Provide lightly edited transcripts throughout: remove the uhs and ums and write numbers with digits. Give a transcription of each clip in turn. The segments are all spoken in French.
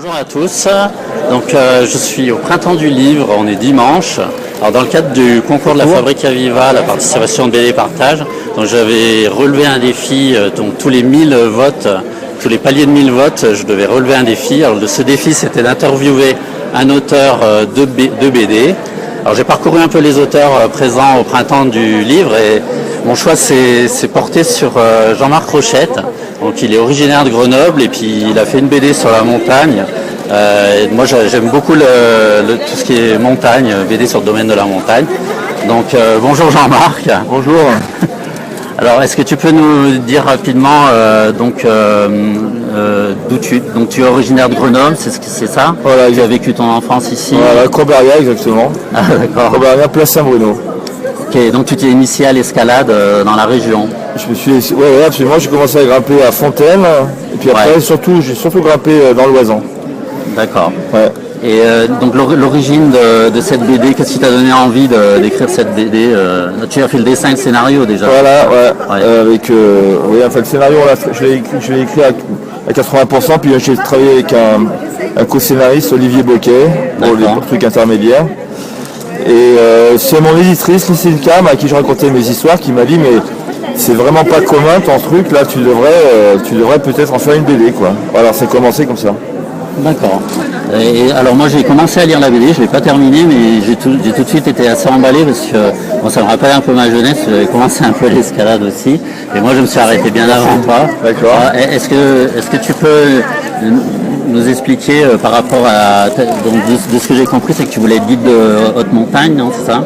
Bonjour à tous. Donc, je suis au Printemps du Livre, on est dimanche. Alors, dans le cadre du concours de la Fabrique Aviva, la participation de BD Partage, donc j'avais relevé un défi, donc tous les 1000 votes, tous les paliers de 1000 votes, je devais relever un défi. Alors, ce défi, c'était d'interviewer un auteur de BD. Alors, j'ai parcouru un peu les auteurs présents au Printemps du Livre et mon choix s'est porté sur Jean-Marc Rochette. Donc, il est originaire de Grenoble et puis il a fait une BD sur la montagne. Moi, j'aime beaucoup tout ce qui est montagne, BD sur le domaine de la montagne. Donc, bonjour Jean-Marc. Bonjour. Alors, est-ce que tu peux nous dire rapidement, d'où tu es originaire de Grenoble, c'est ça? Voilà, tu as vécu ton enfance ici? Voilà, Corberia exactement. Ah, d'accord. Corberia, place Saint-Bruno. Ok, donc tu t'es initié à l'escalade dans la région? Ouais, absolument. J'ai commencé à grimper à Fontaine, et puis après, j'ai surtout grimpé dans l'Oisan. D'accord. Ouais. Et donc l'origine de cette BD, qu'est-ce qui t'a donné envie d'écrire cette BD? Tu as fait le dessin et le scénario déjà? Voilà, ouais. Le scénario, je l'ai écrit à 80%, puis j'ai travaillé avec un co-scénariste, Olivier Boquet, pour les trucs intermédiaires. Et c'est mon éditrice, Lucille Cam, à qui je racontais mes histoires, qui m'a dit mais c'est vraiment pas commun ton truc, là tu devrais peut-être en faire une BD quoi. Alors c'est commencé comme ça. D'accord. Et alors moi j'ai commencé à lire la BD, je ne l'ai pas terminé, mais j'ai tout de suite été assez emballé parce que ça me rappelle un peu ma jeunesse, j'avais commencé un peu l'escalade aussi, et moi je me suis arrêté bien avant toi. D'accord. Est-ce que tu peux nous expliquer par rapport à... Donc de ce que j'ai compris, c'est que tu voulais être guide de haute montagne, non, c'est ça?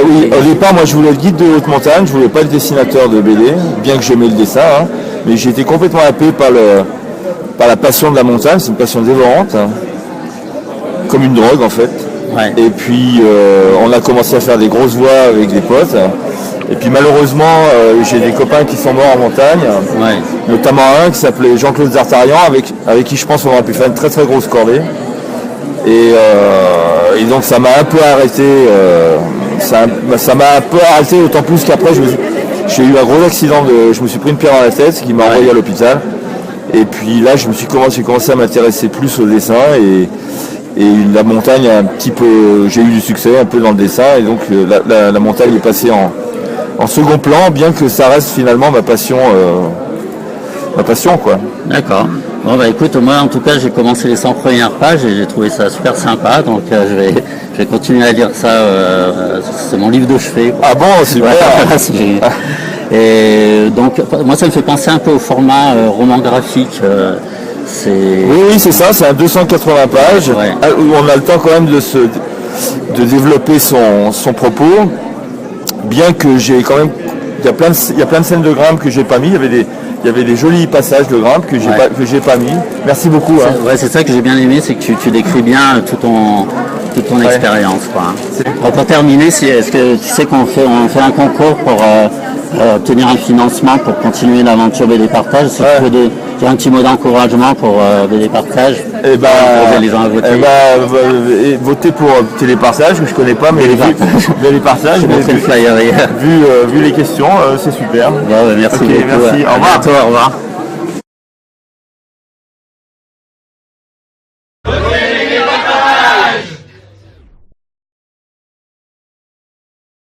Oui, au départ moi je voulais être guide de haute montagne, je voulais pas être dessinateur de BD, bien que j'aimais le dessin, hein, mais j'ai été complètement happé par la passion de la montagne, c'est une passion dévorante, hein, comme une drogue en fait. Ouais. Et puis on a commencé à faire des grosses voies avec des potes. Et puis malheureusement, j'ai des copains qui sont morts en montagne, notamment un qui s'appelait Jean-Claude Zartarian, avec qui je pense on aurait pu faire une très très grosse cordée. Et donc ça m'a un peu arrêté, ça m'a un peu arrêté, d'autant plus qu'après j'ai eu un gros accident, je me suis pris une pierre dans la tête qui m'a envoyé à l'hôpital. Et puis là, j'ai commencé à m'intéresser plus au dessin et la montagne un petit peu, j'ai eu du succès un peu dans le dessin et donc la montagne est passée en second plan, bien que ça reste finalement ma passion quoi. D'accord. Bon bah écoute, moi en tout cas j'ai commencé les 100 premières pages et j'ai trouvé ça super sympa, donc je vais continuer à lire ça, c'est mon livre de chevet. Ah bon, super. Et donc moi ça me fait penser un peu au format roman graphique. Oui, c'est ça, c'est un 280 pages, où on a le temps quand même de développer son propos, bien que j'ai quand même, il y a plein de scènes de grimpe que j'ai pas mis, il y avait des jolis passages de grimpe que j'ai pas mis. Merci beaucoup. Hein. Ouais, c'est ça que j'ai bien aimé, c'est que tu décris bien toute ton expérience. Pour terminer, est-ce que tu sais qu'on fait un concours pour obtenir un financement pour continuer l'aventure BD Partage? Si tu peux dire un petit mot d'encouragement pour BD Partage, pour aider les gens à voter. Votez pour Télépartage, que je connais pas, mais BD Partage. Le flyer, vu les questions, c'est super. Merci beaucoup. Merci. Au revoir. Au revoir.